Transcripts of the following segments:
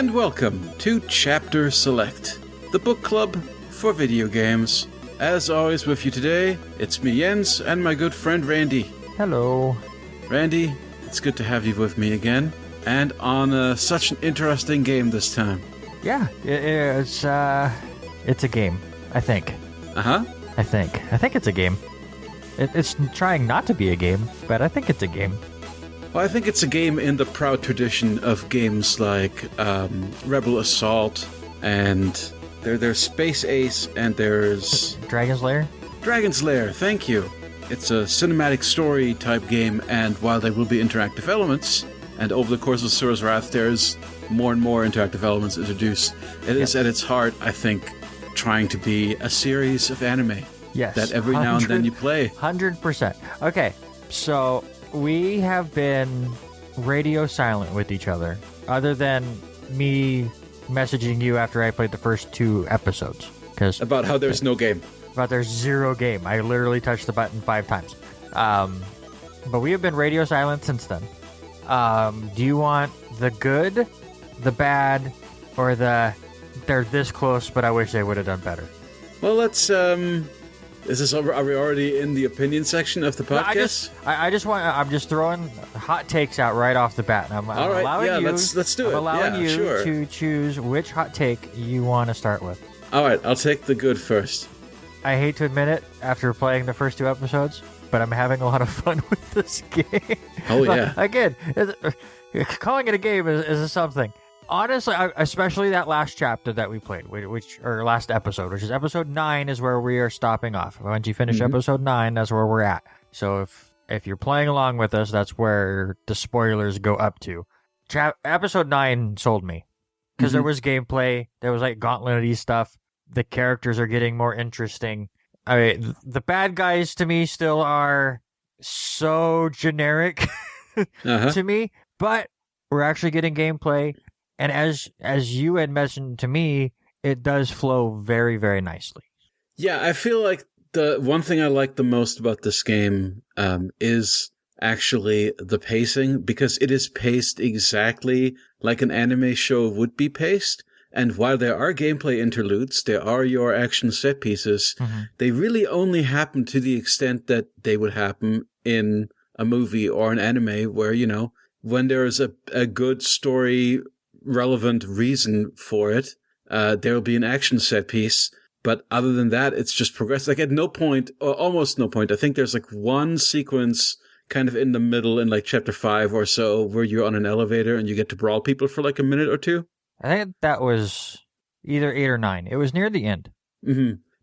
and welcome to Chapter Select, the book club for video games. As always with you today, it's me Jens and my good friend Randy. Hello. Randy, it's good to have you with me again, and on such an interesting game this time. Yeah, it's a game, I think. Uh-huh. I think it's a game. It's trying not to be a game, but I think it's a game. Well, I think it's a game in the proud tradition of games like Rebel Assault, and there's Space Ace, and there's... Dragon's Lair? Dragon's Lair, thank you. It's a cinematic story type game, and while there will be interactive elements, and over the course of Asura's Wrath there's more and more interactive elements introduced, it is at its heart, I think, trying to be a series of anime. Yes. That every now and then you play. 100%. Okay, so we have been radio silent with each other, other than me messaging you after I played the first 2 episodes. About how there's no game. About there's 0 game. I literally touched the button 5 times. But we have been radio silent since then. Do you want the good, the bad, or the they're this close but I wish they would have done better? Well, let's are we already in the opinion section of the podcast? I'm just throwing hot takes out right off the bat. I'm all right, allowing yeah, you, let's do it. I'm allowing you sure. to choose which hot take you want to start with. All right, I'll take the good first. I hate to admit it after playing the first 2 episodes, but I'm having a lot of fun with this game. Oh, yeah. Again, calling it a game is something. Honestly, especially that last chapter that we played, or last episode, which is episode 9 is where we are stopping off. Once you finish episode 9, that's where we're at. So if you're playing along with us, that's where the spoilers go up to. Episode 9 sold me. Because there was gameplay, there was like gauntlet-y stuff. The characters are getting more interesting. I mean, the bad guys to me still are so generic to me, but we're actually getting gameplay. And as you had mentioned to me, it does flow very, very nicely. Yeah, I feel like the one thing I like the most about this game is actually the pacing, because it is paced exactly like an anime show would be paced. And while there are gameplay interludes, there are your action set pieces, they really only happen to the extent that they would happen in a movie or an anime where, you know, when there's a good story relevant reason for it, there will be an action set piece. But other than that, it's just progressive. Like at no point, or almost no point, I think there's like one sequence kind of in the middle in like chapter 5 or so where you're on an elevator and you get to brawl people for like a minute or 2. I think that was either 8 or 9. It was near the end.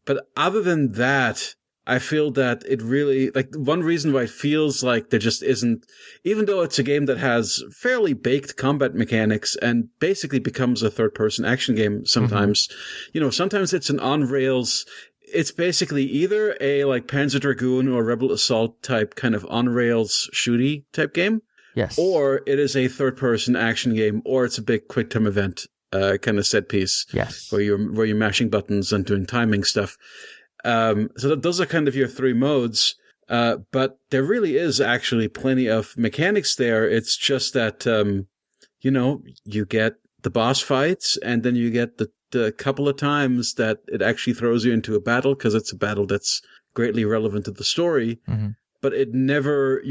But other than that, I feel that it really, like, one reason why it feels like there just isn't, even though it's a game that has fairly baked combat mechanics and basically becomes a third-person action game sometimes, you know, sometimes it's an on-rails, it's basically either a, like, Panzer Dragoon or Rebel Assault type kind of on-rails shooty type game. Yes. Or it is a third-person action game, or it's a big quick-time event kind of set piece. Yes. Where you're mashing buttons and doing timing stuff. So those are kind of your 3 modes. But there really is actually plenty of mechanics there. It's just that, you know, you get the boss fights, and then you get the couple of times that it actually throws you into a battle, because it's a battle that's greatly relevant to the story. But you're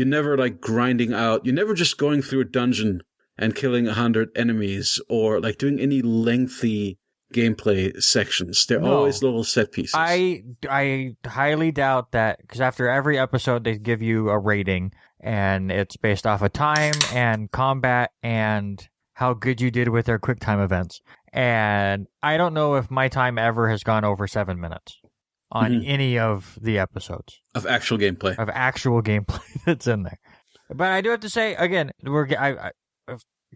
never like grinding out. You're never just going through a dungeon and killing 100 enemies or like doing any lengthy gameplay sections. They're always little set pieces. I highly doubt that, because after every episode they give you a rating, and it's based off of time and combat and how good you did with their quick time events. And I don't know if my time ever has gone over 7 minutes on any of the episodes. Of actual gameplay. Of actual gameplay that's in there. But I do have to say, again,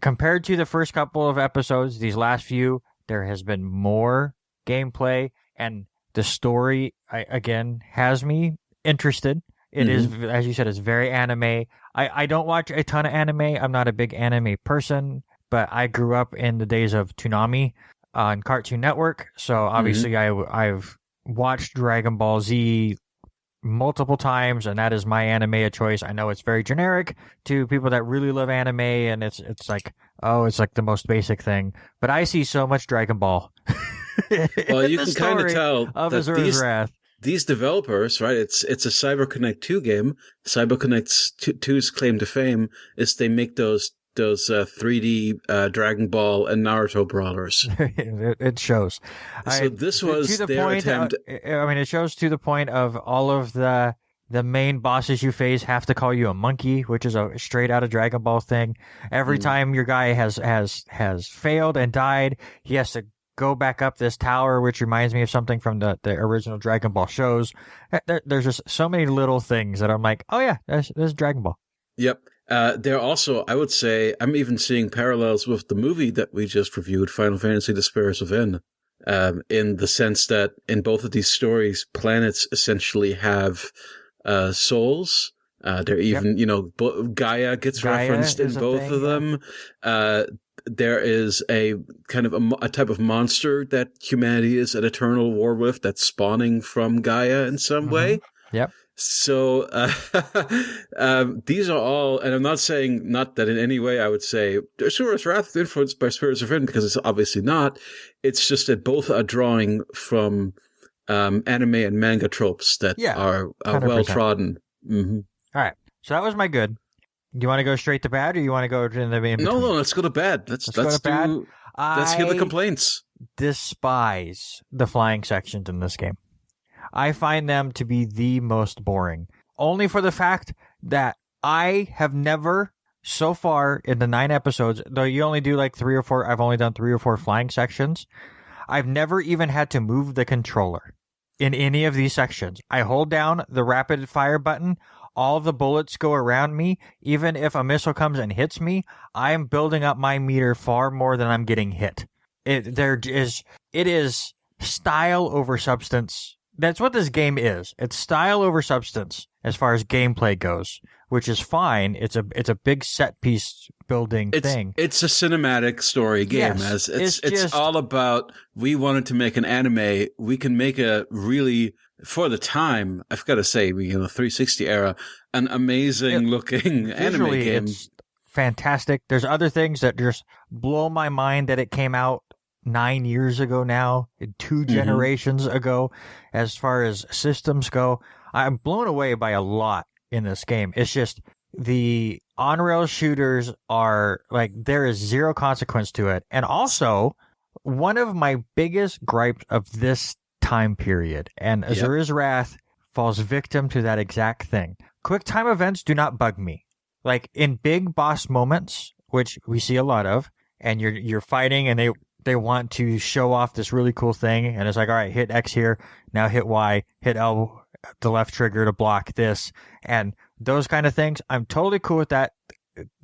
compared to the first couple of episodes, these last few, there has been more gameplay, and the story, again, has me interested. It is, as you said, it's very anime. I don't watch a ton of anime. I'm not a big anime person, but I grew up in the days of Toonami on Cartoon Network. So obviously I've watched Dragon Ball Z multiple times, and that is my anime of choice. I know it's very generic to people that really love anime, and it's like, oh, it's like the most basic thing. But I see so much Dragon Ball. Well, you can kind of tell of that Asura's Wrath. These developers, right? It's a CyberConnect 2 game. CyberConnect 2's claim to fame is they make those 3D Dragon Ball and Naruto brawlers. It shows. So this was their attempt. I mean, it shows to the point of all of the main bosses you face have to call you a monkey, which is a straight out of Dragon Ball thing. Every time your guy has failed and died, he has to go back up this tower, which reminds me of something from the original Dragon Ball shows. There's just so many little things that I'm like, oh yeah, there's Dragon Ball. Yep. There also, I would say, I'm even seeing parallels with the movie that we just reviewed, Final Fantasy: The Spirits Within, in the sense that in both of these stories, planets essentially have souls. They're even, Gaia gets referenced in both of them. There is a kind of a type of monster that humanity is at eternal war with that's spawning from Gaia in some way. Yep. So these are all, and I'm not saying, not that in any way I would say Asura's Wrath is influenced by Spirits Within, because it's obviously not. It's just that both are drawing from anime and manga tropes that are well trodden. Mm-hmm. All right, so that was my good. Do you want to go straight to bad, or you want to go to the main? No, let's go to bad. Let's go to bad. Let's hear the complaints. Despise the flying sections in this game. I find them to be the most boring. Only for the fact that I have never, so far in the 9 episodes, though you only do like 3 or 4, I've only done 3 or 4 flying sections. I've never even had to move the controller in any of these sections. I hold down the rapid fire button. All the bullets go around me. Even if a missile comes and hits me, I am building up my meter far more than I'm getting hit. It is style over substance. That's what this game is. It's style over substance as far as gameplay goes, which is fine. It's a big set piece building thing. It's a cinematic story game. Yes, it's all about, we wanted to make an anime. We can make a really, for the time, I've got to say, 360 era, an amazing looking anime game. It's fantastic. There's other things that just blow my mind that it came out 9 years ago now, 2 generations ago, as far as systems go. I'm blown away by a lot in this game. It's just the on-rail shooters are like, there is zero consequence to it. And also, one of my biggest gripes of this time period, and Asura's Wrath falls victim to that exact thing. Quick time events do not bug me. Like in big boss moments, which we see a lot of, and you're fighting and they want to show off this really cool thing, and it's like, all right, hit X here, now hit Y, hit L, the left trigger to block this, and those kind of things. I'm totally cool with that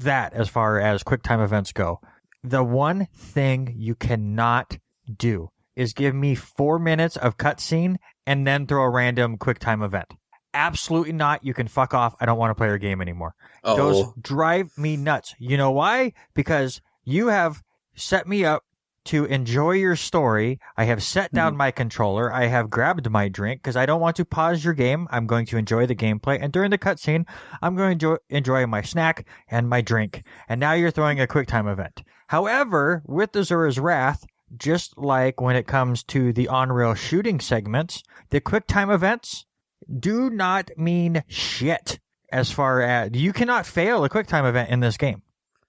as far as quick time events go. The one thing you cannot do is give me 4 minutes of cutscene and then throw a random quick time event. Absolutely not. You can fuck off. I don't want to play your game anymore. Oh. Those drive me nuts. You know why? Because you have set me up to enjoy your story. I have set down my controller. I have grabbed my drink because I don't want to pause your game. I'm going to enjoy the gameplay. And during the cutscene, I'm going to enjoy my snack and my drink. And now you're throwing a quick time event. However, with Asura's Wrath, just like when it comes to the on-rail shooting segments, the quick time events do not mean shit as far as you cannot fail a quick time event in this game.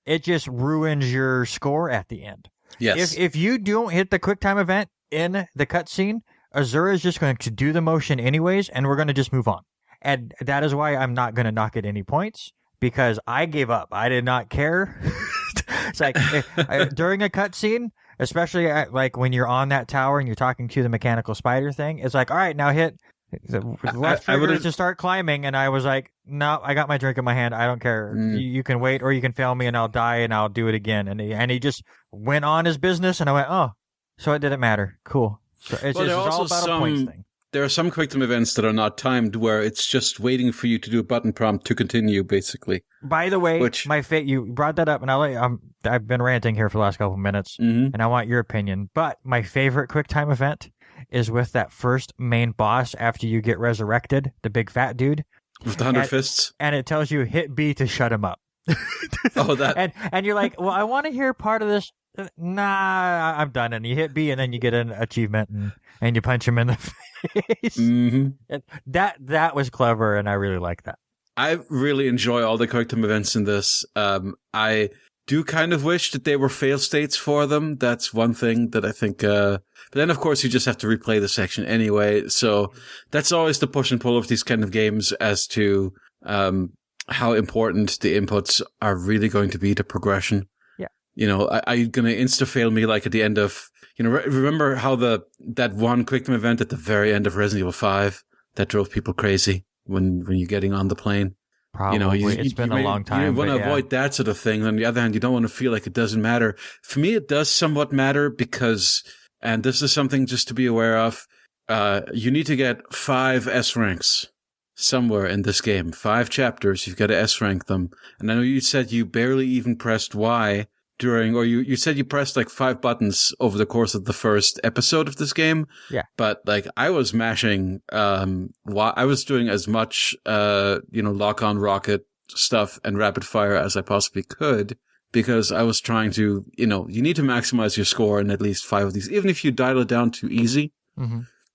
It just ruins your score at the end. Yes. If you don't hit the quick time event in the cutscene, Asura is just going to do the motion anyways, and we're going to just move on. And that is why I'm not going to knock it any points, because I gave up. I did not care. It's like during a cutscene, especially like when you're on that tower and you're talking to the mechanical spider thing, it's like, all right, now hit the left trigger to start climbing, and I was like, no, I got my drink in my hand. I don't care. You can wait, or you can fail me, and I'll die, and I'll do it again. And he just went on his business, and I went, oh, so it didn't matter. Cool. So it's all about a points thing. There are some quick time events that are not timed, where it's just waiting for you to do a button prompt to continue, basically. By the way, you brought that up, and I've been ranting here for the last couple of minutes, and I want your opinion. But my favorite quick time event is with that first main boss after you get resurrected, the big fat dude. With the 100 fists? And it tells you hit B to shut him up. Oh, that. And you're like, well, I want to hear part of this. Nah, I'm done. And you hit B, and then you get an achievement, and you punch him in the face. Mm-hmm. That was clever, and I really like that. I really enjoy all the quick time events in this. I do kind of wish that they were fail states for them. That's one thing that I think, but then of course you just have to replay the section anyway. So that's always the push and pull of these kind of games as to, how important the inputs are really going to be to progression. Yeah. You know, are you going to insta fail me like at the end of, you know, remember how that one quick time event at the very end of Resident Evil 5 that drove people crazy when you're getting on the plane? Probably. You know, It's been a long time. You want to avoid that sort of thing. On the other hand, you don't want to feel like it doesn't matter. For me, it does somewhat matter because, and this is something just to be aware of, you need to get 5 S ranks somewhere in this game. 5 chapters, you've got to S rank them. And I know you said you barely even pressed Y during, or you said you pressed like 5 buttons over the course of the first episode of this game. Yeah. But like I was mashing, I was doing as much, lock on rocket stuff and rapid fire as I possibly could because I was trying to, you need to maximize your score in at least 5 of these. Even if you dial it down too easy,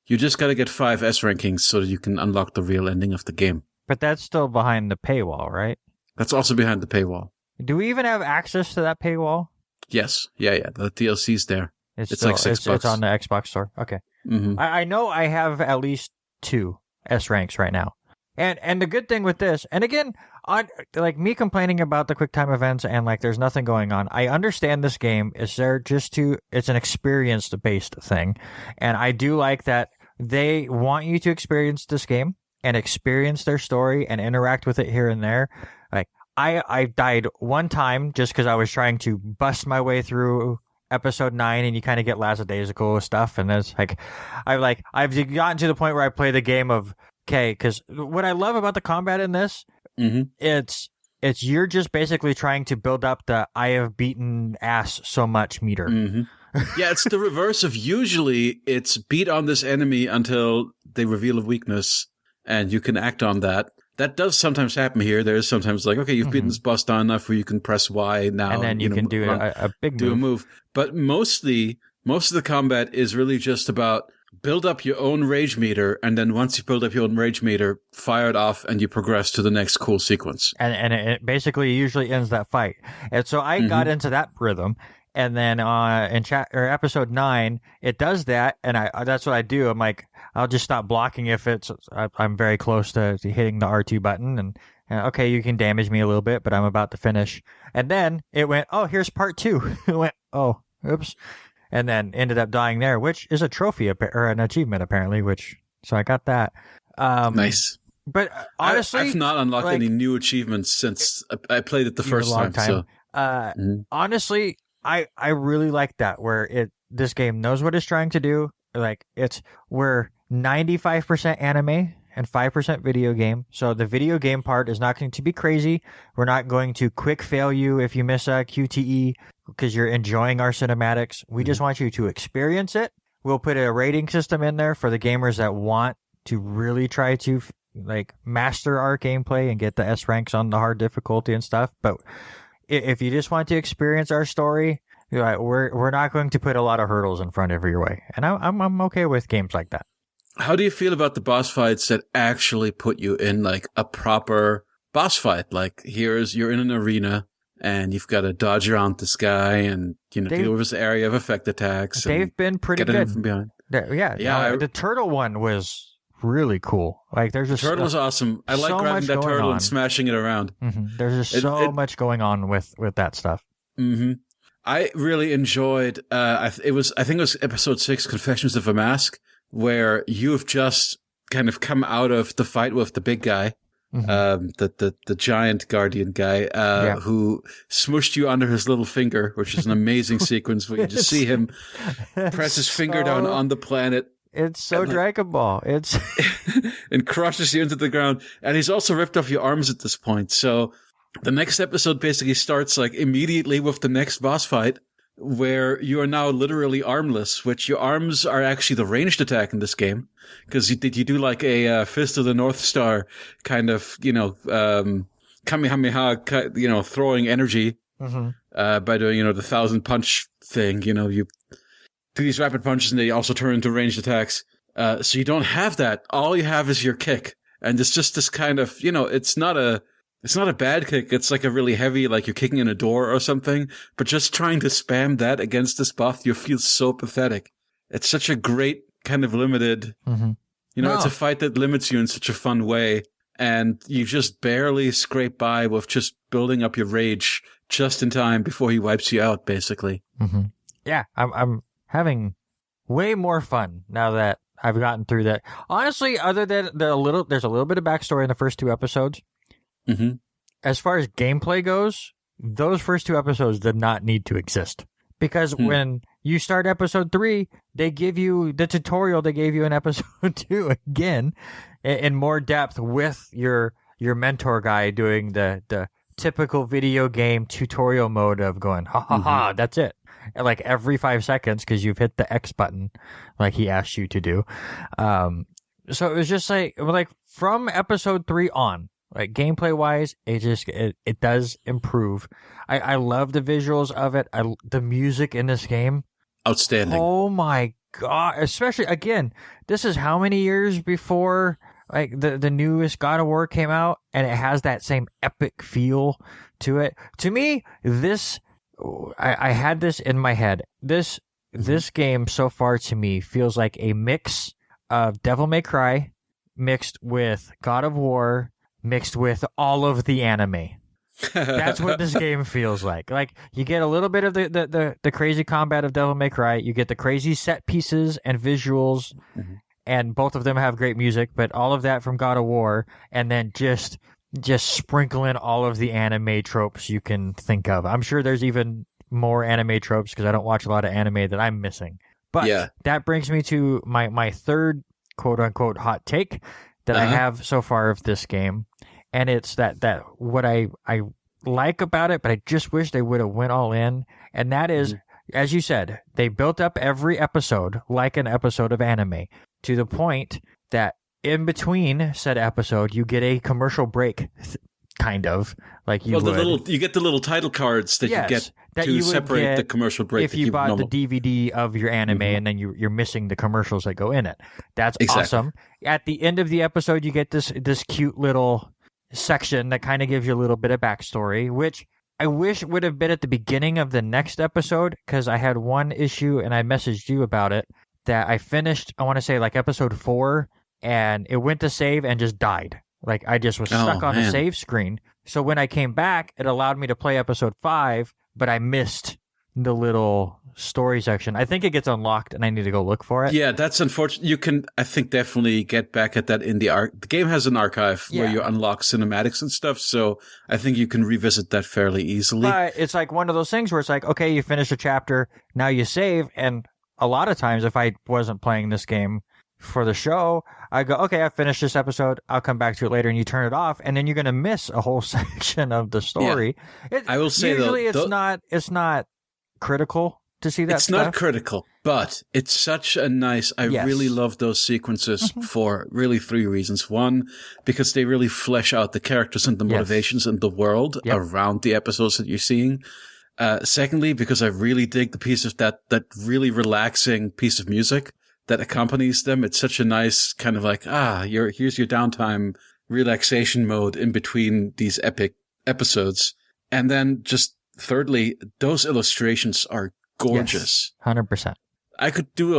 you just got to get 5 S rankings so that you can unlock the real ending of the game. But that's still behind the paywall, right? That's also behind the paywall. Do we even have access to that paywall? Yes. Yeah. The DLC's there. It's still, like $6. It's on the Xbox store. Okay. Mm-hmm. I know I have at least 2 S ranks right now. And the good thing with this, and again, like me complaining about the QuickTime events and like there's nothing going on, I understand this game is there it's an experience-based thing. And I do like that they want you to experience this game and experience their story and interact with it here and there. Like, I died one time just because I was trying to bust my way through episode 9 and you kind of get lackadaisical stuff. And it's like, I've gotten to the point where I play the game of, okay, because what I love about the combat in this, it's you're just basically trying to build up the I have beaten ass so much meter. Yeah, it's the reverse of usually it's beat on this enemy until they reveal a weakness and you can act on that. That does sometimes happen here. There's sometimes like, okay, you've beaten this boss down enough where you can press Y now. And then you can do a big move. Do a move. But mostly, most of the combat is really just about build up your own rage meter, and then once you build up your own rage meter, fire it off, and you progress to the next cool sequence. And it basically usually ends that fight. And so I got into that rhythm. And then in episode 9, it does that, and that's what I do. I'm like, I'll just stop blocking if I'm very close to hitting the R2 button, and okay, you can damage me a little bit, but I'm about to finish. And then it went, oh, here's part 2. It went, oh, oops, and then ended up dying there, which is a trophy or an achievement apparently. So I got that. Nice. But honestly, I've not unlocked any new achievements since I played it the first time. So honestly. I really like that where this game knows what it's trying to do. Like we're 95% anime and 5% video game. So the video game part is not going to be crazy. We're not going to quick fail you if you miss a QTE because you're enjoying our cinematics. We just want you to experience it. We'll put a rating system in there for the gamers that want to really try to like master our gameplay and get the S ranks on the hard difficulty and stuff. But if you just want to experience our story, we're not going to put a lot of hurdles in front of your way, and I'm okay with games like that. How do you feel about the boss fights that actually put you in like a proper boss fight? Like you're in an arena and you've got to dodge around this guy and deal with this area of effect attacks. They've been pretty good from behind. The turtle one was really cool. Like there's just the turtle is awesome. I like grabbing that turtle and smashing it around. There's just so much going on with that stuff. I really enjoyed. I think it was episode 6, Confessions of a Mask, where you've just kind of come out of the fight with the big guy, the giant guardian guy, who smushed you under his little finger, which is an amazing sequence where you just see him press his finger down on the planet. It's so Dragon Ball. It's and crushes you into the ground. And he's also ripped off your arms at this point. So the next episode basically starts like immediately with the next boss fight, where you are now literally armless, which your arms are actually the ranged attack in this game. Because you do like a Fist of the North Star kind of, Kamehameha, throwing energy by doing, the 1,000 punch thing. You do these rapid punches and they also turn into ranged attacks. So you don't have that. All you have is your kick. And it's just this kind of, it's not a bad kick. It's like a really heavy, like you're kicking in a door or something. But just trying to spam that against this buff, you feel so pathetic. It's such a great kind of limited, it's a fight that limits you in such a fun way. And you just barely scrape by with just building up your rage just in time before he wipes you out, basically. Yeah, I'm having way more fun now that I've gotten through that. Honestly, other than there's a little bit of backstory in the first 2 episodes. As far as gameplay goes, those first 2 episodes did not need to exist. Because when you start episode 3, they give you the tutorial they gave you in episode 2 again in more depth with your mentor guy doing the typical video game tutorial mode of going, ha, that's it. And like every 5 seconds because you've hit the X button like he asked you to do. So it was just like from episode 3 on, like gameplay wise, it does improve. I love the visuals of it. The music in this game, outstanding. Oh my god! Especially again, this is how many years before like the newest God of War came out, and it has that same epic feel to it. To me, I had this in my head. This game so far to me feels like a mix of Devil May Cry mixed with God of War mixed with all of the anime. That's what this game feels like. Like you get a little bit of the crazy combat of Devil May Cry, you get the crazy set pieces and visuals, and both of them have great music, but all of that from God of War, and then just sprinkle in all of the anime tropes you can think of. I'm sure there's even more anime tropes because I don't watch a lot of anime that I'm missing. But that brings me to my third quote unquote hot take that I have so far of this game. And it's that what I like about it, but I just wish they would have went all in. And that is, as you said, they built up every episode like an episode of anime to the point that in between said episode, you get a commercial break, kind of like you would. You get the little title cards that you get to separate the commercial break. If you bought the DVD of your anime and then you're missing the commercials that go in it. That's awesome. At the end of the episode, you get this cute little section that kind of gives you a little bit of backstory, which I wish would have been at the beginning of the next episode, because I had one issue and I messaged you about it that I finished, I want to say like episode 4, and it went to save and just died. Like I just was stuck on a save screen. So when I came back, it allowed me to play episode 5, but I missed the little story section. I think it gets unlocked and I need to go look for it. Yeah, that's unfortunate. You can, I think, definitely get back at that in the the game has an archive where you unlock cinematics and stuff, so I think you can revisit that fairly easily. But it's like one of those things where it's like, okay, you finish a chapter, now you save, and a lot of times if I wasn't playing this game for the show, I go, okay, I finished this episode, I'll come back to it later, and you turn it off, and then you're going to miss a whole section of the story. Yeah. I will say usually it's not critical to see that it's stuff. not critical, but it's such a nice, I really love those sequences for really 3 reasons. One, because they really flesh out the characters and the motivations and the world around the episodes that you're seeing. Secondly, because I really dig the piece of that really relaxing piece of music that accompanies them. It's such a nice kind of like, here's your downtime relaxation mode in between these epic episodes. And then just thirdly, those illustrations are gorgeous. 100%. I could do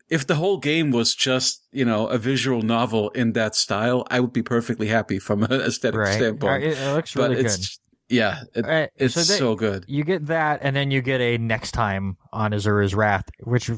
if the whole game was just, a visual novel in that style, I would be perfectly happy from an aesthetic standpoint. It looks really good. It's so good. You get that, and then you get a next time on Asura's Wrath, which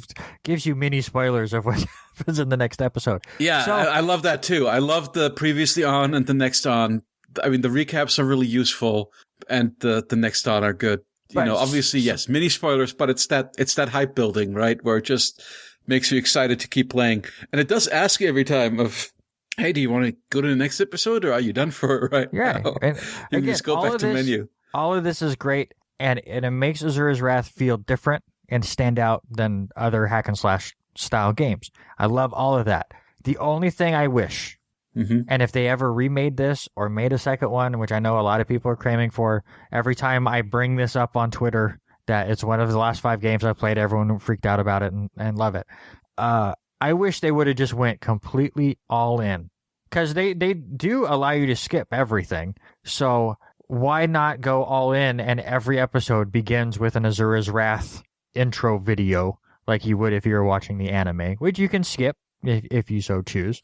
gives you mini spoilers of what happens in the next episode. Yeah, so, I love that too. I love the previously on and the next on. I mean, the recaps are really useful, and the next on are good. Obviously, yes, mini spoilers, but it's that hype building, right? Where it just makes you excited to keep playing. And it does ask you every time of, hey, do you want to go to the next episode, or are you done for it right now? And you can just go back to menu. All of this is great. and it makes Azura's Wrath feel different and stand out than other hack and slash style games. I love all of that. The only thing I wish, and if they ever remade this or made a second one, which I know a lot of people are craving for, every time I bring this up on Twitter that it's one of the last 5 games I've played, everyone freaked out about it and love it. I wish they would have just went completely all in, because they do allow you to skip everything. So why not go all in, and every episode begins with an Azura's Wrath intro video like you would if you were watching the anime, which you can skip if you so choose.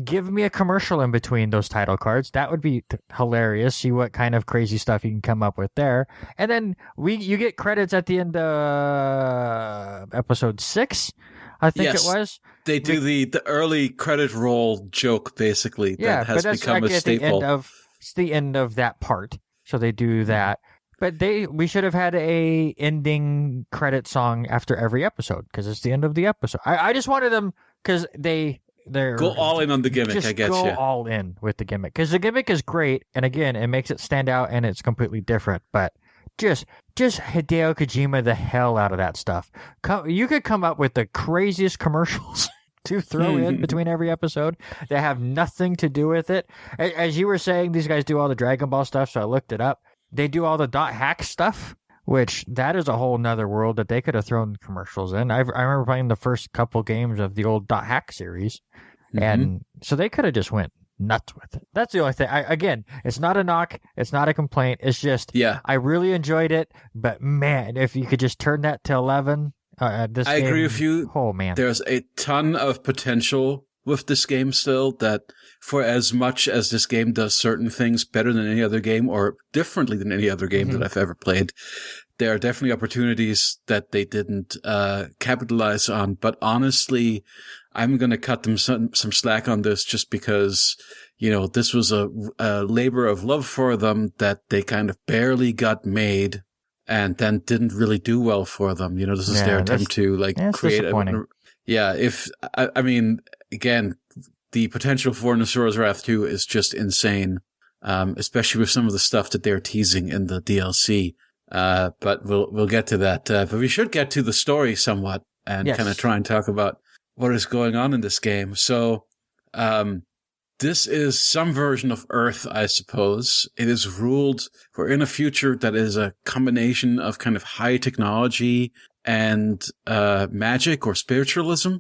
Give me a commercial in between those title cards. That would be hilarious. See what kind of crazy stuff you can come up with there. And then you get credits at the end of episode 6, I think it was. They do the early credit roll joke, basically, that has become a staple. It's the end of that part. So they do that. But we should have had a ending credit song after every episode, because it's the end of the episode. I just wanted them, because they're go all in on the gimmick. I guess go all in with the gimmick, because the gimmick is great, and again, it makes it stand out, and it's completely different. But just Hideo Kojima the hell out of that stuff. You could come up with the craziest commercials to throw in between every episode that have nothing to do with it. As you were saying, these guys do all the Dragon Ball stuff, so I looked it up. They do all the .hack stuff, which that is a whole nother world that they could have thrown commercials in. I remember playing the first couple games of the old .hack series, and so they could have just went nuts with it. That's the only thing. Again, it's not a knock, it's not a complaint. It's just, I really enjoyed it, but man, if you could just turn that to 11, I agree with you. Oh man, there's a ton of potential with this game still, that for as much as this game does certain things better than any other game or differently than any other game that I've ever played, there are definitely opportunities that they didn't capitalize on. But honestly, I'm going to cut them some slack on this, just because, this was a labor of love for them that they kind of barely got made and then didn't really do well for them. This is their attempt to create I mean, again, the potential for Asura's Wrath 2 is just insane, especially with some of the stuff that they're teasing in the DLC. But we'll get to that. But we should get to the story somewhat and kind of try and talk about what is going on in this game. So, this is some version of Earth, I suppose. It is ruled, we're in a future that is a combination of kind of high technology and magic or spiritualism,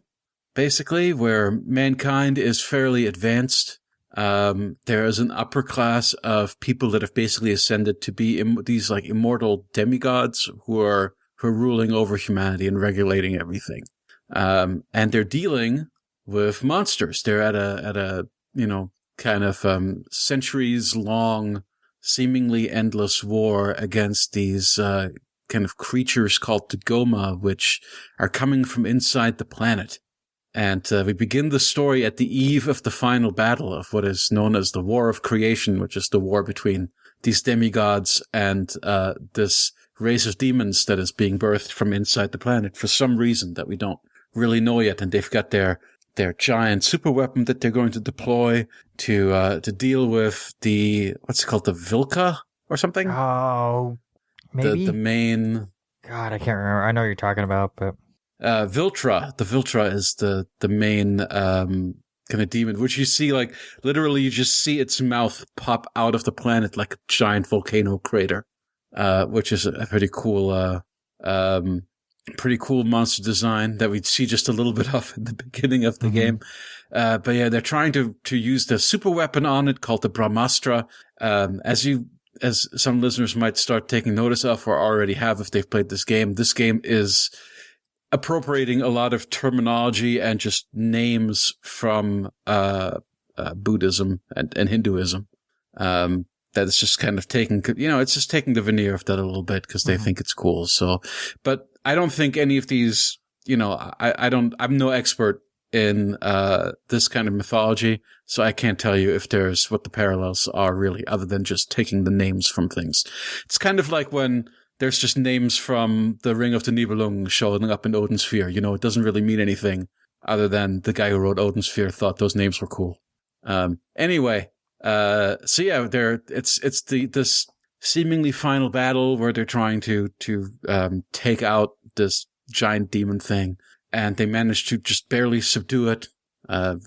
basically, where mankind is fairly advanced. There is an upper class of people that have basically ascended to be these immortal demigods who are ruling over humanity and regulating everything. And they're dealing with monsters. They're at a kind of centuries long, seemingly endless war against these kind of creatures called the Goma, which are coming from inside the planet. And we begin the story at the eve of the final battle of what is known as the War of Creation, which is the war between these demigods and this race of demons that is being birthed from inside the planet for some reason that we don't really know yet. And they've got their giant super weapon that they're going to deploy to deal with what's it called, the Vilka or something? Oh, maybe? The main... God, I can't remember. I know what you're talking about, but... Viltra. The Viltra is the main kind of demon, which you see, literally you just see its mouth pop out of the planet like a giant volcano crater, which is a pretty cool monster design that we'd see just a little bit of in the beginning of the game. But yeah, they're trying to use the super weapon on it called the Brahmastra. As some listeners might start taking notice of or already have if they've played this game is appropriating a lot of terminology and just names from Buddhism and Hinduism. That is just kind of taking, it's just taking the veneer of that a little bit because they think it's cool. So, but I don't think any of these, I'm no expert in this kind of mythology, so I can't tell you if there's what the parallels are really, other than just taking the names from things. It's kind of like when there's just names from the Ring of the Nibelung showing up in Odin's Sphere. It doesn't really mean anything other than the guy who wrote Odin's Sphere thought those names were cool. Anyway, so yeah, it's this seemingly final battle where they're trying to take out this giant demon thing, and they manage to just barely subdue it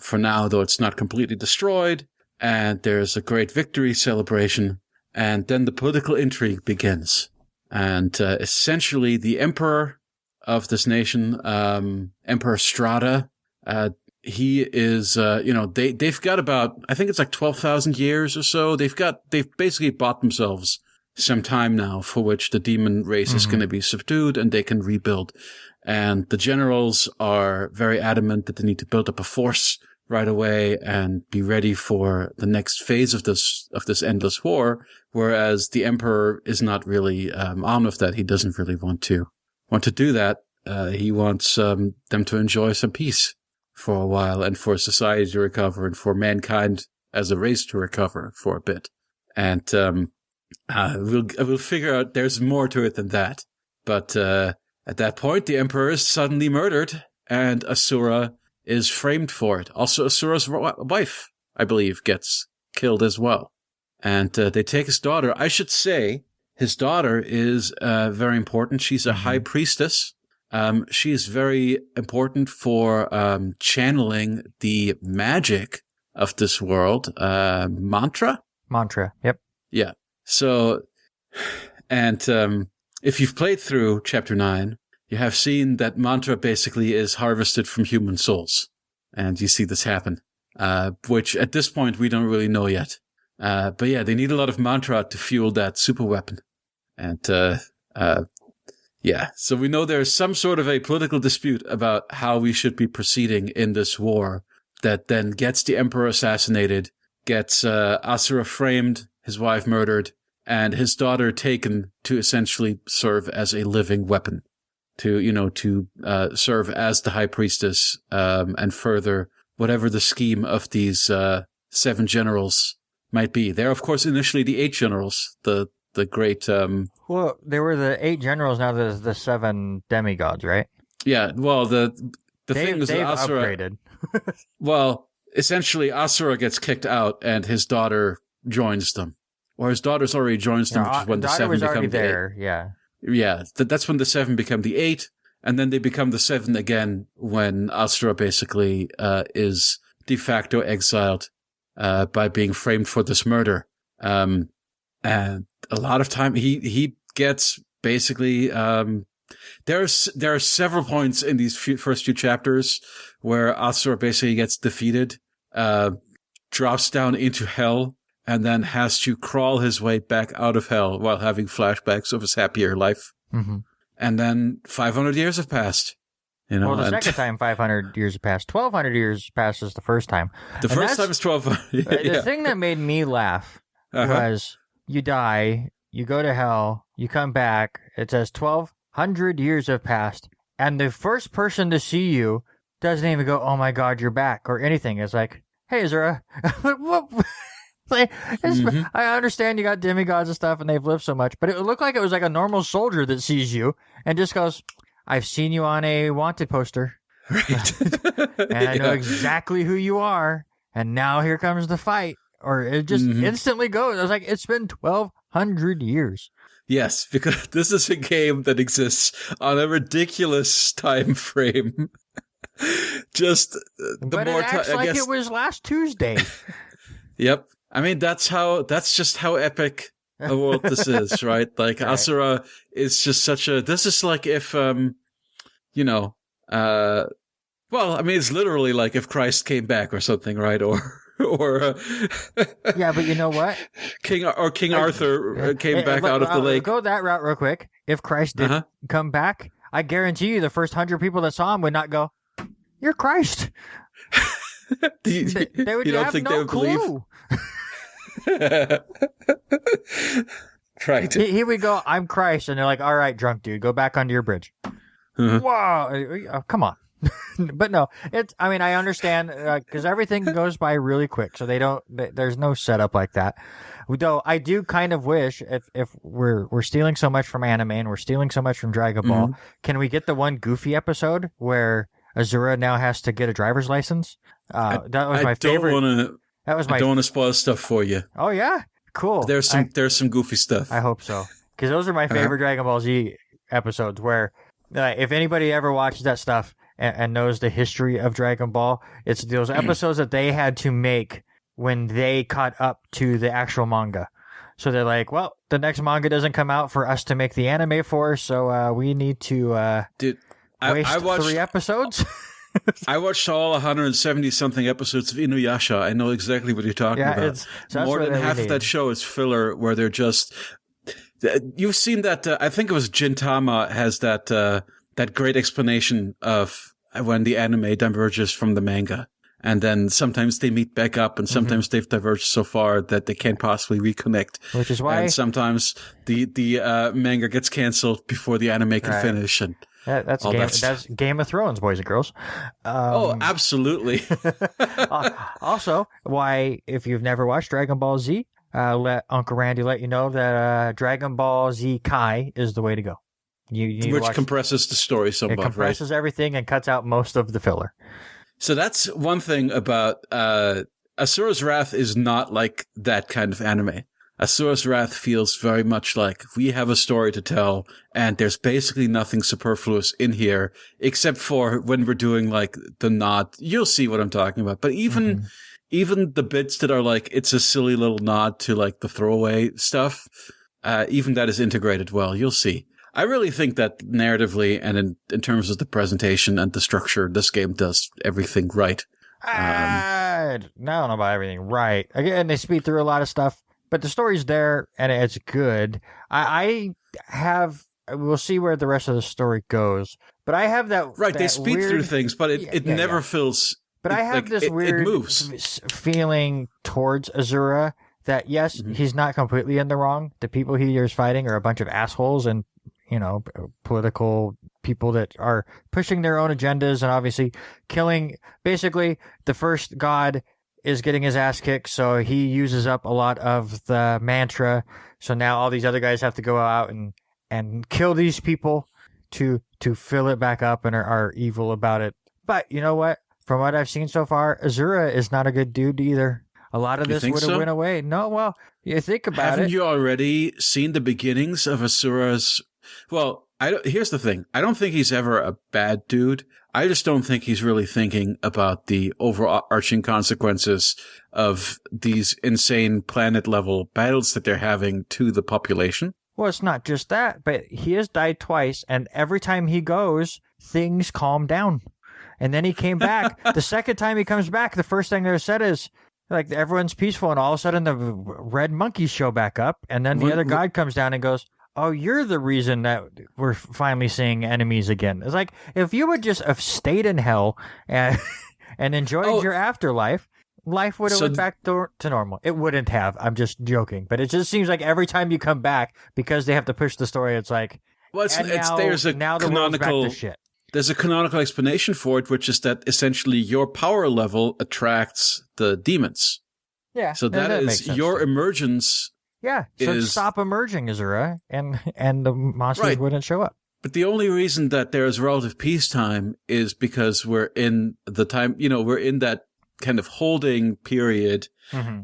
for now, though it's not completely destroyed. And there's a great victory celebration, and then the political intrigue begins. And essentially, the emperor of this nation, Emperor Strata, he is, they've got about, I think it's like 12,000 years or so. They've basically bought themselves some time now for which the demon race is going to be subdued and they can rebuild. And the generals are very adamant that they need to build up a force right away and be ready for the next phase of this endless war. Whereas the emperor is not really on with that. He doesn't really want to do that. He wants them to enjoy some peace for a while and for society to recover and for mankind as a race to recover for a bit. And we'll figure out there's more to it than that. But at that point, the emperor is suddenly murdered, and Asura is framed for it. Also, Asura's wife, I believe, gets killed as well. And they take his daughter. I should say his daughter is very important. She's a high priestess. She is very important for channeling the magic of this world. Mantra, yep. Yeah. So, and if you've played through Chapter 9, you have seen that mantra basically is harvested from human souls. And you see this happen, which at this point we don't really know yet. But yeah, they need a lot of mantra to fuel that super weapon. And yeah, so we know there's some sort of a political dispute about how we should be proceeding in this war that then gets the emperor assassinated, gets Asura framed, his wife murdered, and his daughter taken to essentially serve as a living weapon, to serve as the high priestess, and further whatever the scheme of these 7 generals might be. They're, of course, initially the 8 generals, the great... Well, they were the 8 generals, now there's the 7 demigods, right? Yeah, well, the thing is that Asura... upgraded. Well, essentially, Asura gets kicked out, and his daughter joins them. Or his daughter's already joins them, which is when the 7 become the 8. Yeah. Yeah, that's when the 7 become the 8, and then they become the 7 again when Asura basically is de facto exiled by being framed for this murder. And a lot of time he gets basically there are several points in these first few chapters where Asura basically gets defeated, drops down into hell, and then has to crawl his way back out of hell while having flashbacks of his happier life. Mm-hmm. And then 500 years have passed. Well, the second time 500 years have passed. 1,200 years passes the first time. The first time is 1,200. The thing that made me laugh was you die, you go to hell, you come back, it says 1,200 years have passed, and the first person to see you doesn't even go, "Oh my God, you're back," or anything. It's like, "Hey, Azura." What? I understand you got demigods and stuff and they've lived so much, but it looked like it was like a normal soldier that sees you and just goes, "I've seen you on a wanted poster. Right. And I know exactly who you are. And now here comes the fight." Or it just instantly goes. I was like, it's been 1,200 years. Yes, because this is a game that exists on a ridiculous time frame. Just but more it acts like it was last Tuesday. Yep. I mean, that's just how epic a world this is, right? Like, right. Asura is just this is like if, well, I mean, it's literally like if Christ came back or something, right? Or yeah, but you know what? King Arthur came back out of the lake. Go that route real quick. If Christ did come back, I guarantee you the first 100 people that saw him would not go, "You're Christ." They would have no clue. Right. He would go, "I'm Christ," and they're like, "All right, drunk dude, go back onto your bridge." Wow, come on. But no, I mean, I understand because everything goes by really quick, so there's no setup like that. Though I do kind of wish if we're stealing so much from anime and we're stealing so much from Dragon Ball, can we get the one Goofy episode where Azura now has to get a driver's license? That was my favorite. I don't want to spoil stuff for you. Oh yeah, Cool. There's some goofy stuff. I hope so, because those are my favorite Dragon Ball Z episodes. Where if anybody ever watches that stuff and knows the history of Dragon Ball, it's those episodes that they had to make when they caught up to the actual manga. So they're like, well, the next manga doesn't come out for us to make the anime for, so we need to waste 3 episodes. I watched all 170-something episodes of Inuyasha. I know exactly what you're talking about. More than half of that show is filler, where they're just... You've seen that, I think it was Gintama has that great explanation of when the anime diverges from the manga. And then sometimes they meet back up, and sometimes they've diverged so far that they can't possibly reconnect. Which is why... And sometimes the manga gets canceled before the anime can finish. And that's Game of Thrones, boys and girls. Absolutely. Also, why, if you've never watched Dragon Ball Z, let Uncle Randy let you know that Dragon Ball Z Kai is the way to go. Which compresses the story somewhat, right? It compresses everything and cuts out most of the filler. So that's one thing about Asura's Wrath is not like that kind of anime. Asura's Wrath feels very much like we have a story to tell, and there's basically nothing superfluous in here, except for when we're doing like the nod. You'll see what I'm talking about. But even the bits that are like, it's a silly little nod to like the throwaway stuff, even that is integrated well. You'll see. I really think that narratively and in terms of the presentation and the structure, this game does everything right. I don't know about everything right. Again, they speed through a lot of stuff, but the story's there and it's good. We'll see where the rest of the story goes, but I have that... Right, they speed through things, but it never feels... But I have this weird feeling towards Asura that, yes, he's not completely in the wrong. The people he is fighting are a bunch of assholes and political people that are pushing their own agendas and obviously killing. Basically, the first god is getting his ass kicked, so he uses up a lot of the mantra. So now all these other guys have to go out and kill these people to fill it back up and are evil about it. But you know what? From what I've seen so far, Asura is not a good dude either. A lot of this would have went away. No, well, you think about it. Haven't you already seen the beginnings of Asura's... Well, here's the thing. I don't think he's ever a bad dude. I just don't think he's really thinking about the overarching consequences of these insane planet-level battles that they're having to the population. Well, it's not just that, but he has died twice, and every time he goes, things calm down. And then he came back. The second time he comes back, the first thing they're said is, like, everyone's peaceful, and all of a sudden the red monkeys show back up, and then the other god comes down and goes, oh, you're the reason that we're finally seeing enemies again. It's like, if you would just have stayed in hell and enjoyed your afterlife, life would have went back to normal. It wouldn't have. I'm just joking. But it just seems like every time you come back, because they have to push the story, it's like, there's a canonical explanation for it, which is that essentially your power level attracts the demons. Yeah. So that is your emergence. Yeah, so stop emerging, Asura, and the monsters wouldn't show up. But the only reason that there is relative peacetime is because we're in the time, we're in that kind of holding period,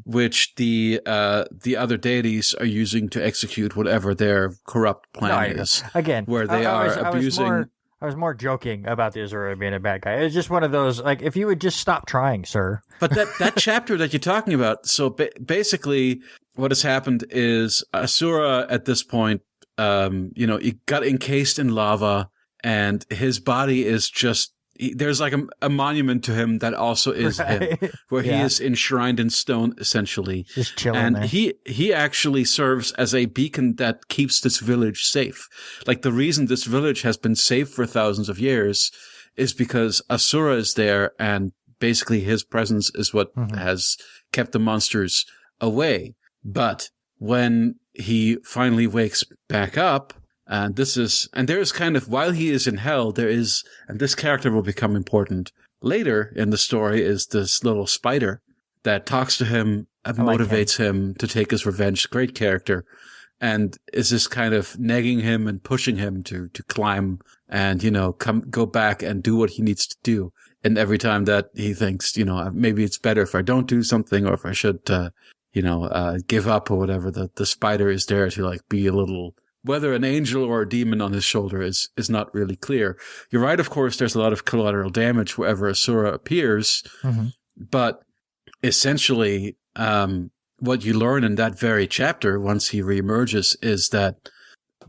which the other deities are using to execute whatever their corrupt plan is. Again, where they are abusing... I was more joking about the Asura being a bad guy. It's just one of those, like, if you would just stop trying, sir. But that chapter that you're talking about, so basically what has happened is Asura at this point, he got encased in lava, and his body is just, there's like a monument to him that also is him, where he is enshrined in stone, essentially. Just chilling and there. he actually serves as a beacon that keeps this village safe. Like, the reason this village has been safe for thousands of years is because Asura is there, and basically his presence is what has kept the monsters away. But when he finally wakes back up, and there's kind of, while he is in hell, and this character will become important later in the story, is this little spider that talks to him and motivates him to take his revenge. Great character. And is this kind of nagging him and pushing him to climb and, go back and do what he needs to do. And every time that he thinks, maybe it's better if I don't do something, or if I should, give up or whatever. The spider is there to like be a little, whether an angel or a demon on his shoulder is not really clear. You're right, of course, there's a lot of collateral damage wherever Asura appears, but essentially, what you learn in that very chapter, once he reemerges, is that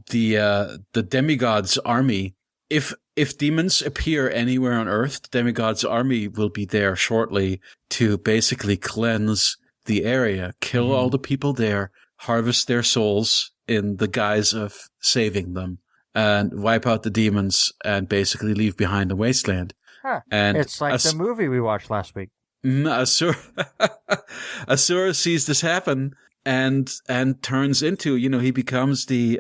the demigod's army, if demons appear anywhere on Earth, the demigod's army will be there shortly to basically cleanse the area, kill all the people there, harvest their souls in the guise of saving them, and wipe out the demons and basically leave behind the wasteland. Huh. And it's like the movie we watched last week. Asura sees this happen and turns into, he becomes the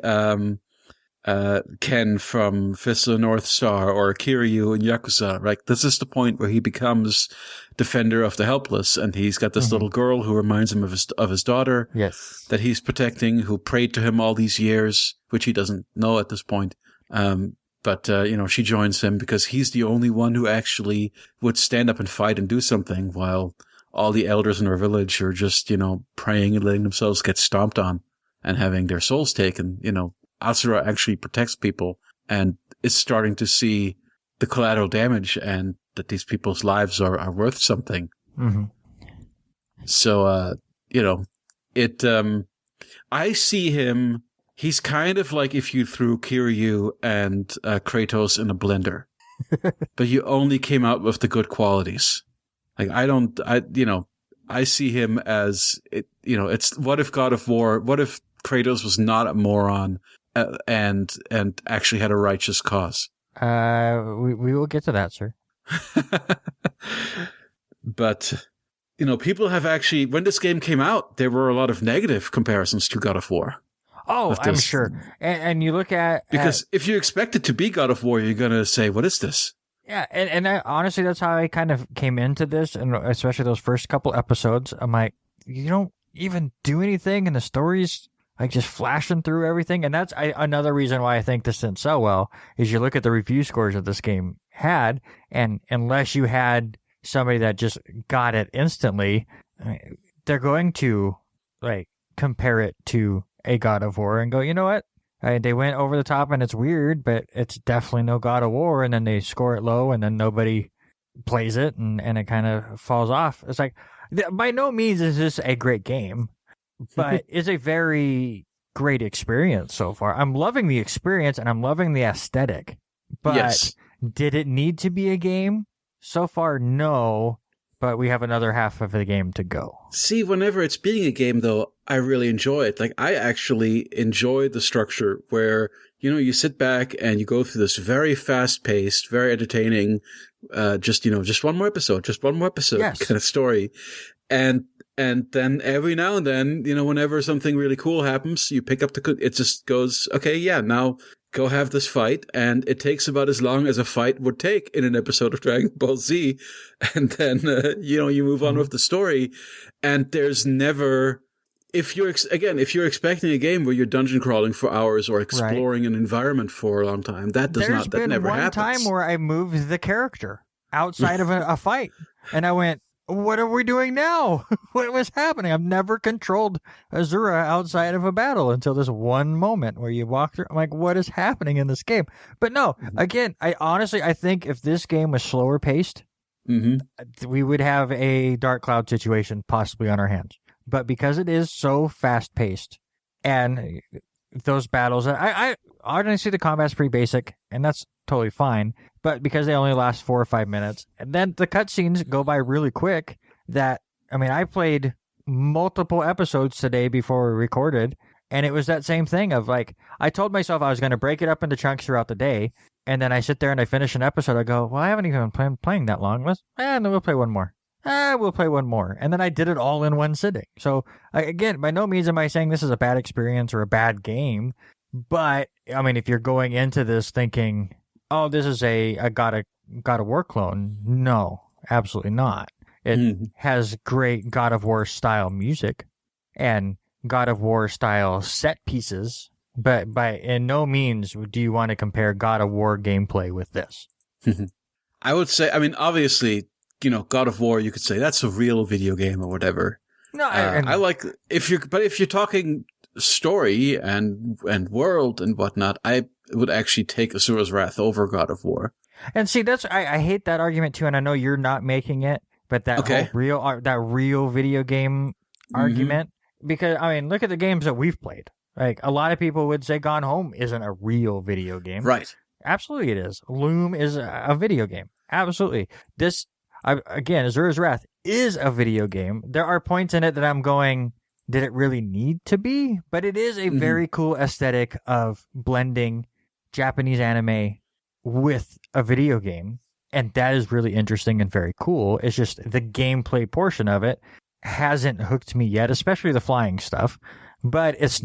Ken from Fist of the North Star or Kiryu in Yakuza, right? This is the point where he becomes defender of the helpless, and he's got this little girl who reminds him of his daughter, yes, that he's protecting, who prayed to him all these years, which he doesn't know at this point. But she joins him because he's the only one who actually would stand up and fight and do something, while all the elders in her village are just, praying and letting themselves get stomped on and having their souls taken. Asura actually protects people and is starting to see the collateral damage and that these people's lives are worth something. So, I see him. He's kind of like if you threw Kiryu and Kratos in a blender, but you only came out with the good qualities. Like, I see him as, it's what if God of War, what if Kratos was not a moron and actually had a righteous cause? We will get to that, sir. But, people have actually, when this game came out, there were a lot of negative comparisons to God of War. Oh, I'm sure. And you look at... Because if you expect it to be God of War, you're going to say, what is this? Yeah, and honestly, that's how I kind of came into this, and especially those first couple episodes. I'm like, you don't even do anything, and the story's like just flashing through everything. And that's another reason why I think this didn't sell well, is you look at the review scores that this game had, and unless you had somebody that just got it instantly, they're going to like compare it to a God of War and go, you know what? They went over the top and it's weird, but it's definitely no God of War. And then they score it low and then nobody plays it and it kind of falls off. It's like, by no means is this a great game, but it's a very great experience so far. I'm loving the experience and I'm loving the aesthetic, but yes. Did it need to be a game? So far, no. But we have another half of the game to go. See, whenever it's being a game, though, I really enjoy it. Like, I actually enjoy the structure where, you sit back and you go through this very fast-paced, very entertaining, just one more episode yes. kind of story. And then every now and then, whenever something really cool happens, you pick up it just goes, okay, yeah, now go have this fight, and it takes about as long as a fight would take in an episode of Dragon Ball Z, and then you move on with the story, and there's never, if you're expecting a game where you're dungeon crawling for hours or exploring an environment for a long time, that never happens. There's been one time where I moved the character outside of a fight, and I went, what are we doing now? What was happening? I've never controlled Asura outside of a battle until this one moment where you walk through. I'm like, what is happening in this game? But no, again, I think if this game was slower paced, we would have a Dark Cloud situation possibly on our hands. But because it is so fast paced and those battles, I honestly, the combat's pretty basic and that's totally fine. But because they only last 4 or 5 minutes, and then the cutscenes go by really quick. I played multiple episodes today before we recorded, and it was that same thing of like, I told myself I was going to break it up into chunks throughout the day, and then I sit there and I finish an episode. I go, well, I haven't even been playing that long. Then we'll play one more. We'll play one more. And then I did it all in one sitting. So again, by no means am I saying this is a bad experience or a bad game, but if you're going into this thinking, oh, this is a God of War clone. No, absolutely not. It has great God of War style music and God of War style set pieces, but by in no means do you want to compare God of War gameplay with this. I would say, obviously, God of War, you could say that's a real video game or whatever. No, I like if you're talking story and world and whatnot, I would actually take Asura's Wrath over God of War. and see, that's I hate that argument too, and I know you're not making it, but that Okay. whole real video game argument, because I mean, look at the games that we've played. Like a lot of people would say, Gone Home isn't a real video game. Right. Absolutely, it is. Loom is a video game. Absolutely. Again, Asura's Wrath is a video game. There are points in it that I'm going, did it really need to be? But it is a very cool aesthetic of blending Japanese anime with a video game. And that is really interesting and very cool. It's just the gameplay portion of it hasn't hooked me yet, especially the flying stuff. But it's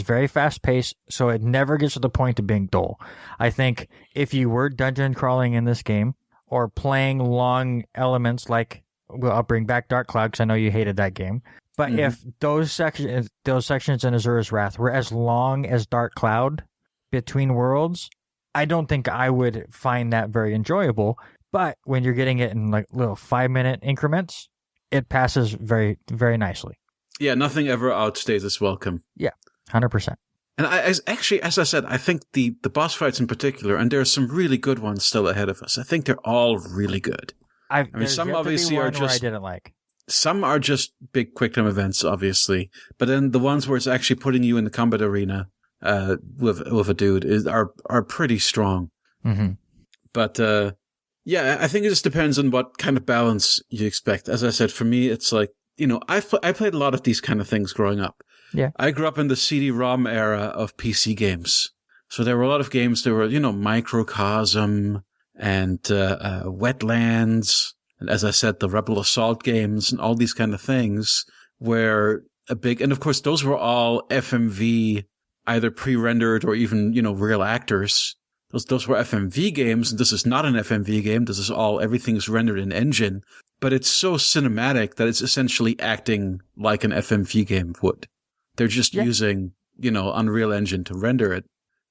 very fast paced, so it never gets to the point of being dull. I think if you were dungeon crawling in this game or playing long elements like, well, I'll bring back Dark Cloud because I know you hated that game. But if those sections in Asura's Wrath were as long as Dark Cloud between worlds, I don't think I would find that very enjoyable. But when you're getting it in like little 5-minute increments, it passes very, very nicely. Yeah, nothing ever outstays its welcome. Yeah, 100%. And as I said, I think the boss fights in particular, and there are some really good ones still ahead of us. I think they're all really good. I mean, some obviously are just I didn't like. Some are just big quick time events, obviously, but then the ones where it's actually putting you in the combat arena with a dude are pretty strong. Mm-hmm. But yeah, I think it just depends on what kind of balance you expect. As I said, for me, it's like, you know, I played a lot of these kind of things growing up. Yeah, I grew up in the CD-ROM era of PC games, so there were a lot of games that were, you know, Microcosm and Wetlands, and as I said, the Rebel Assault games and all these kind of things were and of course those were all FMV, either pre-rendered or even, you know, real actors. Those were FMV games, and this is not an FMV game. This is everything's rendered in engine, but it's so cinematic that it's essentially acting like an FMV game would. They're just using, you know, Unreal Engine to render it.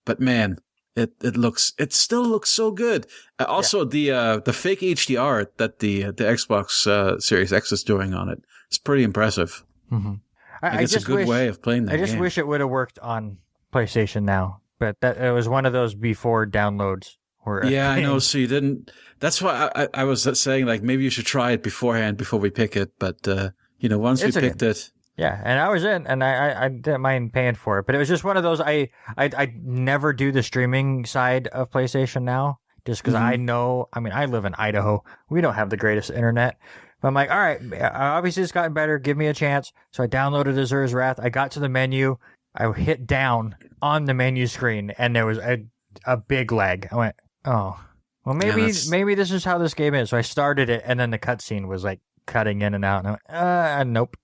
But man, it still looks so good. Also, the fake HDR that the Xbox Series X is doing on it is pretty impressive. Mm-hmm. It's a good way of playing that game. I just wish it would have worked on PlayStation Now, but it was one of those before downloads. Yeah, I know. So you didn't. That's why I was saying, like, maybe you should try it beforehand before we pick it. But you know, once we picked it. Yeah, and I was in, and I didn't mind paying for it, but it was just one of those. I never do the streaming side of PlayStation Now, just because I know. I mean, I live in Idaho. We don't have the greatest internet. But I'm like, all right, obviously it's gotten better. Give me a chance. So I downloaded Asura's Wrath. I got to the menu. I hit down on the menu screen, and there was a big lag. I went, oh, well, maybe this is how this game is. So I started it, and then the cutscene was like cutting in and out. And I went, nope.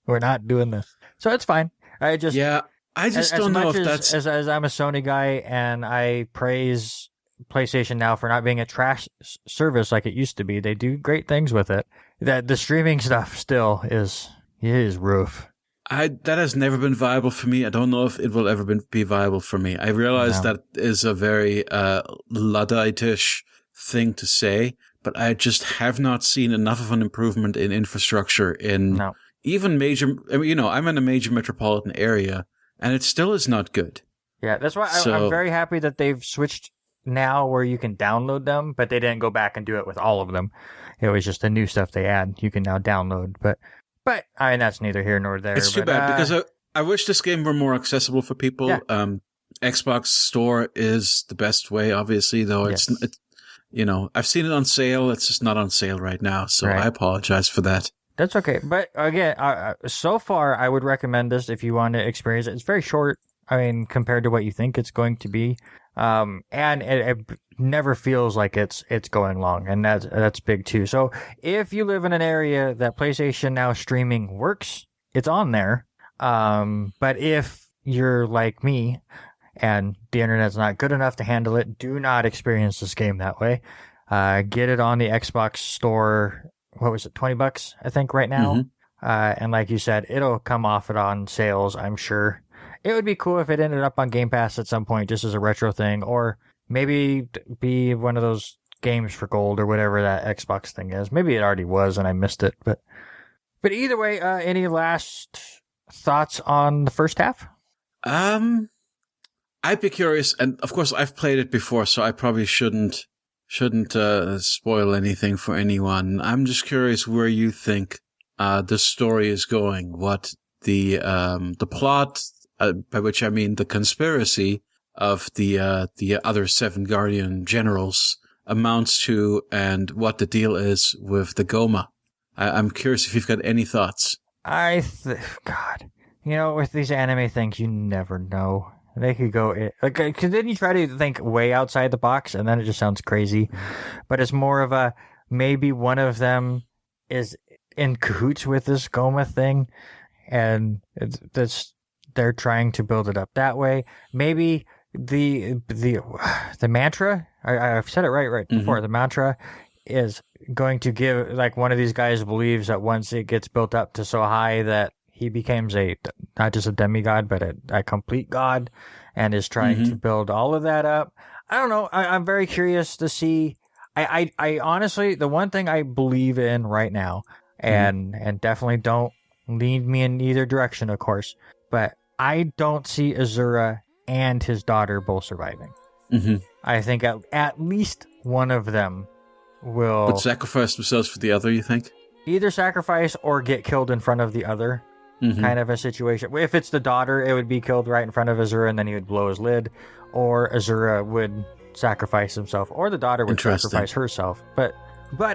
We're not doing this. So it's fine. I just don't know if that's as I'm a Sony guy and I praise PlayStation Now for not being a trash service like it used to be. They do great things with it. That the streaming stuff still is rough. That has never been viable for me. I don't know if it will ever be viable for me. I realize that is a very Luddite-ish thing to say, but I just have not seen enough of an improvement in infrastructure in even major. I mean, you know, I'm in a major metropolitan area, and it still is not good. Yeah, that's why I'm very happy that they've switched now where you can download them, but they didn't go back and do it with all of them. It was just the new stuff they add. You can now download, but I mean, that's neither here nor there. It's too bad because I wish this game were more accessible for people. Yeah. Xbox Store is the best way, obviously, though. It's you know, I've seen it on sale. It's just not on sale right now, so I apologize for that. That's okay. But again, so far, I would recommend this if you want to experience it. It's very short. I mean, compared to what you think it's going to be, and it never feels like it's going long, and that's big too. So if you live in an area that PlayStation Now streaming works, it's on there. But if you're like me and the internet's not good enough to handle it, do not experience this game that way. Get it on the Xbox Store. What was it, $20, I think, right now? And like you said, it'll come off it on sales, I'm sure. It would be cool if it ended up on Game Pass at some point, just as a retro thing, or maybe be one of those games for gold or whatever that Xbox thing is. Maybe it already was and I missed it, but But either way, any last thoughts on the first half? I'd be curious, and of course I've played it before, so I probably shouldn't spoil anything for anyone. I'm just curious where you think the story is going, what the plot, by which I mean the conspiracy of the other 7 Guardian generals amounts to, and what the deal is with the Goma. I'm curious if you've got any thoughts. God, with these anime things, you never know. They could go because then you try to think way outside the box, and then it just sounds crazy. But it's more of a maybe one of them is in cahoots with this Goma thing, and they're trying to build it up that way. Maybe the mantra. I've said it right before. Mm-hmm. The mantra is going to give, like, one of these guys believes that once it gets built up to so high that he becomes not just a demigod, but a complete god, and is trying to build all of that up. I don't know. I'm very curious to see. I honestly, the one thing I believe in right now, and definitely don't lead me in either direction, of course, but I don't see Asura and his daughter both surviving. Mm-hmm. I think at least one of them will... But sacrifice themselves for the other, you think? Either sacrifice or get killed in front of the other. Kind of a situation. If it's the daughter, it would be killed right in front of Asura, and then he would blow his lid. Or Asura would sacrifice himself, or the daughter would sacrifice herself. But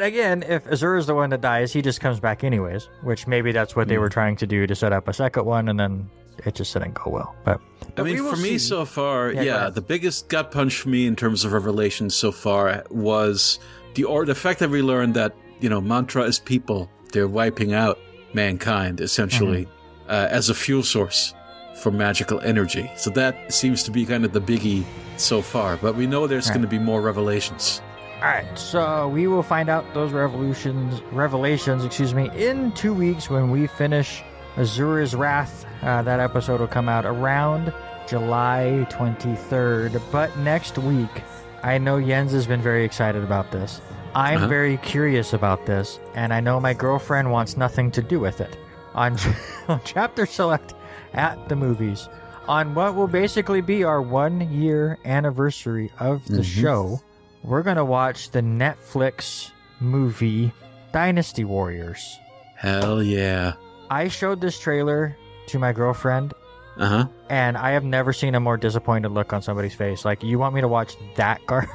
again, if Azura's the one that dies, he just comes back anyways, which maybe that's what they were trying to do to set up a second one, and then it just didn't go well. But I mean, for me so far, the biggest gut punch for me in terms of revelations so far was the fact that we learned that, Mantra is people. They're wiping out mankind, essentially, as a fuel source for magical energy. So that seems to be kind of the biggie so far. But we know there's going to be more revelations. All right, so we will find out those revelations, in 2 weeks when we finish Asura's Wrath. That episode will come out around July 23rd. But next week, I know Jens has been very excited about this. I'm very curious about this, and I know my girlfriend wants nothing to do with it. On Chapter Select at the movies, on what will basically be our 1-year anniversary of the show, we're going to watch the Netflix movie Dynasty Warriors. Hell yeah. I showed this trailer to my girlfriend, and I have never seen a more disappointed look on somebody's face. Like, you want me to watch that garbage?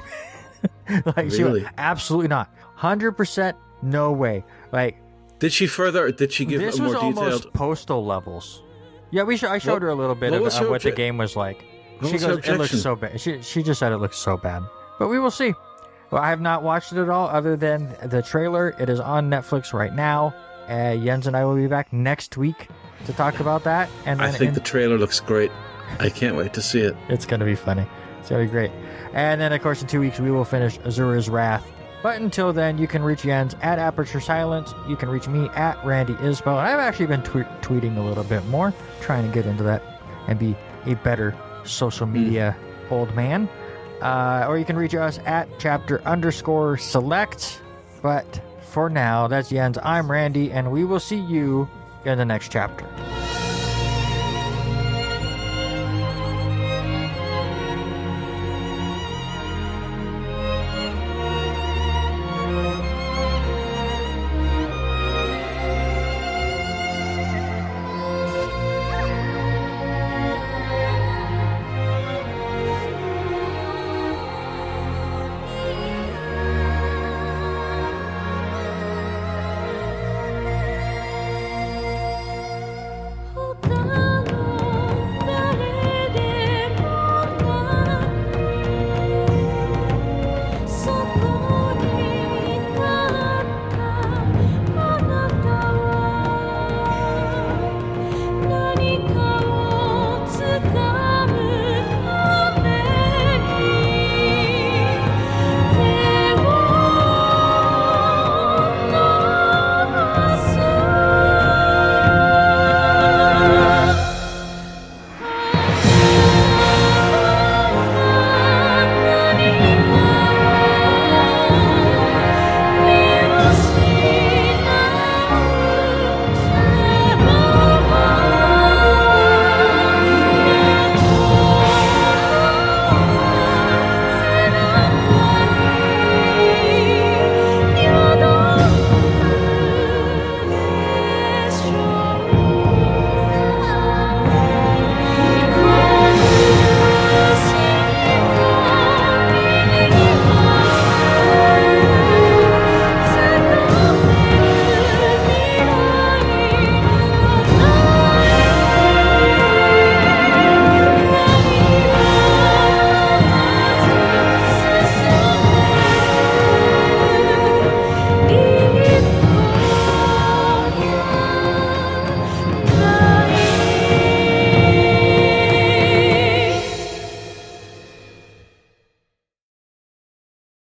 Like, really? Absolutely not. 100% no way. Like, did she give more detailed? This was almost Postal levels. Yeah, I showed her a little bit of what the game was like. She goes, it looks so bad. She just said it looks so bad. But we will see. Well, I have not watched it at all other than the trailer. It is on Netflix right now. Jens and I will be back next week to talk about that. And I think the trailer looks great. I can't wait to see it. It's going to be funny. It's going to be great. And then, of course, in 2 weeks, we will finish Asura's Wrath. But until then, you can reach Jens at Aperture Silence. You can reach me at Randy Ispo. And I've actually been tweeting a little bit more, trying to get into that and be a better social media old man. Or you can reach us at chapter_select. But for now, that's Jens. I'm Randy, and we will see you in the next chapter.